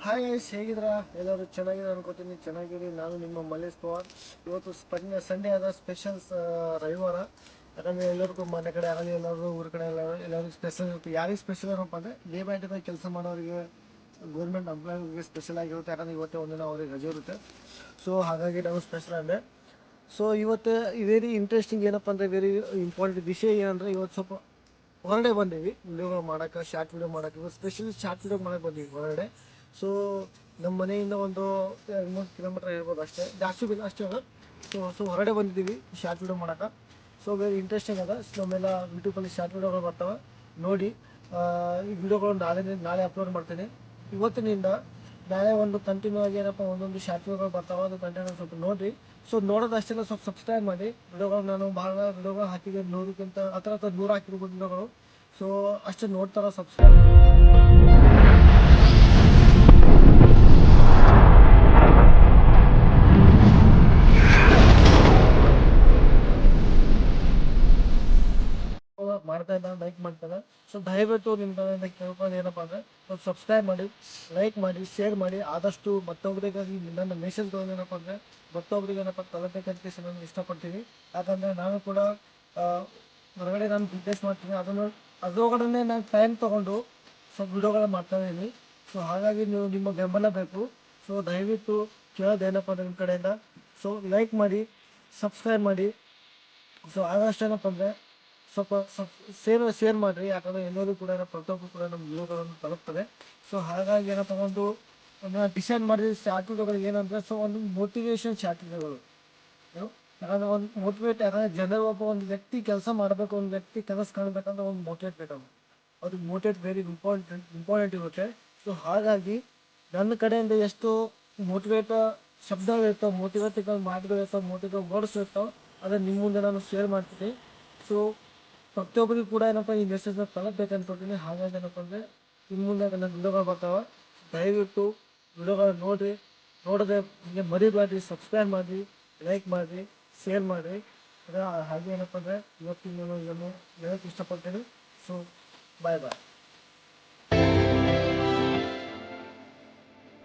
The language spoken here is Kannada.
ಹಾಯ್ ಗೈಸ್, ಹೇಗಿದ್ದೀರಾ? ಎಲ್ಲರೂ ಚೆನ್ನಾಗಿದೆ ಅನ್ಕೋತೀನಿ. ಚೆನ್ನಾಗಿರಿ. ನಾನು ನಿಮ್ಮ ಮಲ್ಲೇಶ್ ಪವಾರ್. ಇವತ್ತು ಸಂಡೇ ಆದ ಸ್ಪೆಷಲ್ ರವಿವಾರ. ಯಾಕಂದರೆ ಎಲ್ಲರಿಗೂ ಮನೆ ಕಡೆ ಆಗಲಿ, ಎಲ್ಲರೂ ಊರ ಕಡೆ ಎಲ್ಲರಿಗೂ ಸ್ಪೆಷಲ್ ಇರುತ್ತೆ. ಯಾರಿಗೆ ಸ್ಪೆಷಲ್ ಏನಪ್ಪ ಅಂದರೆ ಡೇ ಬೈ ಡೇ ಕೆಲಸ ಮಾಡೋರಿಗೆ, ಗೌರ್ಮೆಂಟ್ ಎಂಪ್ಲಾಯಿಗೆ ಸ್ಪೆಷಲ್ ಆಗಿರುತ್ತೆ. ಯಾಕಂದರೆ ಇವತ್ತೇ ಒಂದಿನ ಅವ್ರಿಗೆ ರಜೆ ಇರುತ್ತೆ. ಸೊ ಹಾಗಾಗಿ ನಾವು ಸ್ಪೆಷಲ್ ಅಂದರೆ ಇವತ್ತು ವೆರಿ ಇಂಟ್ರೆಸ್ಟಿಂಗ್ ಏನಪ್ಪ ಅಂದರೆ ವೆರಿ ಇಂಪಾರ್ಟೆಂಟ್ ವಿಷಯ ಏನಂದರೆ, ಇವತ್ತು ಸ್ವಲ್ಪ ಹೊರಗಡೆ ಬಂದೀವಿ ವಿಡಿಯೋಗಳು ಮಾಡೋಕ್ಕೆ, ಶಾರ್ಟ್ ವಿಡಿಯೋ ಮಾಡೋಕ್ಕೆ. ಇವತ್ತು ಸ್ಪೆಷಲಿ ಶಾರ್ಟ್ ವಿಡಿಯೋ ಮಾಡೋಕ್ಕೆ ಬಂದೀವಿ ಹೊರಗಡೆ. ಸೊ ನಮ್ಮ ಮನೆಯಿಂದ ಒಂದು 2-3 ಕಿಲೋಮೀಟರ್ ಇರ್ಬೋದು ಅಷ್ಟೇ, ಜಾಸ್ತಿ ಬಿಲ್ಲ ಅಷ್ಟೇ ಅಲ್ಲ. ಹೊರಗಡೆ ಬಂದಿದ್ದೀವಿ ಶಾರ್ಟ್ ವಿಡಿಯೋ ಮಾಡೋಕೆ. ವೆರಿ ಇಂಟ್ರೆಸ್ಟಿಂಗ್ ಅದ. ನಮ್ಮೆಲ್ಲ ಯೂಟ್ಯೂಬಲ್ಲಿ ಶಾರ್ಟ್ ವಿಡಿಯೋಗಳು ಬರ್ತಾವೆ ನೋಡಿ. ಈ ವಿಡಿಯೋಗಳು ನಾಳೆ ಅಪ್ಲೋಡ್ ಮಾಡ್ತೀನಿ. ಇವತ್ತಿನಿಂದ ನಾಳೆ ಒಂದು ಕಂಟಿನ್ಯೂ ಆಗಿ ಏನಪ್ಪ ಒಂದೊಂದು ಶಾರ್ಟ್ ವಿಡಿಯೋಗಳು ಬರ್ತಾವೆ, ಅದು ಕಂಟಿನ್ಯೂ ಸ್ವಲ್ಪ ನೋಡಿರಿ. ನೋಡೋದಷ್ಟೆಲ್ಲ ಸ್ವಲ್ಪ ಸಬ್ಸ್ಕ್ರೈಬ್ ಮಾಡಿ. ವಿಡಿಯೋಗಳು ನಾನು ಭಾಳ ವಿಡಿಯೋಗಳು ಹಾಕಿದ್ದೆ, 100ಕ್ಕಿಂತ ಹತ್ರ 100 ಹಾಕಿರ್ಬೋದು ವಿಡಿಯೋಗಳು. ಅಷ್ಟೇ ನೋಡ್ತಾರ ಸಬ್ಸ್ಕ್ರೈಬ್ ಮಾಡ್ತಾ ಇದ್ದ, ಲೈಕ್ ಮಾಡ್ತಾರೆ. ದಯವಿಟ್ಟು ನಿಮ್ಮ ಕಡೆಯಿಂದ ಕೇಳ್ಕೊಂಡು ಏನಪ್ಪ ಅಂದರೆ ಸ್ವಲ್ಪ ಸಬ್ಸ್ಕ್ರೈಬ್ ಮಾಡಿ, ಲೈಕ್ ಮಾಡಿ, ಶೇರ್ ಮಾಡಿ. ಆದಷ್ಟು ಮತ್ತೊಬ್ಬರಿಗಾಗಿ ನನ್ನ ಮೆಸೇಜ್ಗಳು ಏನಪ್ಪ ಅಂದರೆ ಮತ್ತೊಬ್ಬರಿಗೆ ಏನಪ್ಪ ತಲುಪಬೇಕಂತ ನಾನು ಇಷ್ಟಪಡ್ತೀನಿ. ಯಾಕಂದರೆ ನಾನು ಕೂಡ ಹೊರಗಡೆ ನಾನು ಬಿಸ್ನೆಸ್ ಮಾಡ್ತೀನಿ, ಅದರೊಳಗಡೆ ನಾನು ಟೈಮ್ ತೊಗೊಂಡು ಸ್ವಲ್ಪ ವಿಡಿಯೋಗಳನ್ನ ಮಾಡ್ತಾಯಿದ್ದೀನಿ. ಹಾಗಾಗಿ ನೀವು ನಿಮ್ಮ ಬೆಂಬಲ ಬೇಕು. ದಯವಿಟ್ಟು ಕೇಳೋದೇನಪ್ಪ ಅಂದರೆ ನಿಮ್ಮ ಕಡೆಯಿಂದ ಲೈಕ್ ಮಾಡಿ, ಸಬ್ಸ್ಕ್ರೈಬ್ ಮಾಡಿ. ಆದಷ್ಟು ಏನಪ್ಪ ಅಂದರೆ ಸ್ವಲ್ಪ ಶೇರ್ ಮಾಡಿರಿ. ಯಾಕಂದರೆ ಎಲ್ಲರೂ ಕೂಡ ಪ್ರತಿಯೊಬ್ಬರು ಕೂಡ ನಮ್ಮ ವಿಡಿಯೋಗಳನ್ನು ತಲುಪ್ತದೆ. ಹಾಗಾಗಿ ಏನಪ್ಪ ಒಂದು ಡಿಸೈಡ್ ಮಾಡಿದ ಶಾರ್ಟ್ ವಿಡಿಯೋಗಳು ಏನಂದರೆ ಒಂದು ಮೋಟಿವೇಶನ್ ಶಾರ್ಟ್ ವಿಡಿಯೋಗಳು. ಯಾಕಂದರೆ ಒಂದು ಮೋಟಿವೇಟ್, ಯಾಕಂದರೆ ಜನರು ಒಂದು ವ್ಯಕ್ತಿ ಕೆಲಸ ಮಾಡಬೇಕು, ಒಂದು ವ್ಯಕ್ತಿ ಕನಸು ಕಾಣಬೇಕಂದ್ರೆ ಒಂದು ಮೋಟಿವೇಟ್ ಬೇಕು. ಅದು ಮೋಟಿವೇಟ್ ವೆರಿ ಇಂಪಾರ್ಟೆಂಟ್ ಇರುತ್ತೆ. ಹಾಗಾಗಿ ನನ್ನ ಕಡೆಯಿಂದ ಎಷ್ಟು ಮೋಟಿವೇಟ್ ಶಬ್ದಗಳಿರ್ತಾವೆ, ಮೋಟಿವೇಟಿಕಲ್ ಮಾತುಗಳಿರ್ತಾವೆ, ಮೋಟಿವೇಟ್ ವರ್ಡ್ಸ್ ಇರ್ತಾವೆ, ಅದನ್ನು ನಿಮ್ಮ ಮುಂದೆ ನಾನು ಶೇರ್ ಮಾಡ್ತೀನಿ. ಪ್ರತಿಯೊಬ್ಬರಿಗೂ ಕೂಡ ಏನಪ್ಪ ಈ ಮೆಸೇಜ್ನ ತಲುಪಬೇಕು ಅನ್ಕೊಳ್ತೀನಿ. ಹಾಗಾಗಿ ಏನಪ್ಪ ಅಂದರೆ ನಿಮ್ಮ ಮುಂದೆ ನನ್ನ ವಿಡಿಯೋಗಳು ಬರ್ತಾವೆ. ದಯವಿಟ್ಟು ವಿಡಿಯೋಗಳನ್ನ ನೋಡದೆ ಹಿಂಗೆ ಮರಿಬೇಡ್ರಿ. ಸಬ್ಸ್ಕ್ರೈಬ್ ಮಾಡಿರಿ, ಲೈಕ್ ಮಾಡಿರಿ, ಶೇರ್ ಮಾಡಿರಿ. ಹಾಗೆ ಏನಪ್ಪ ಅಂದರೆ ಇವತ್ತು ನಾನು ಹೇಳೋಕ್ಕೆ ಇಷ್ಟಪಡ್ತೀನಿ. ಬಾಯ್ ಬಾಯ್.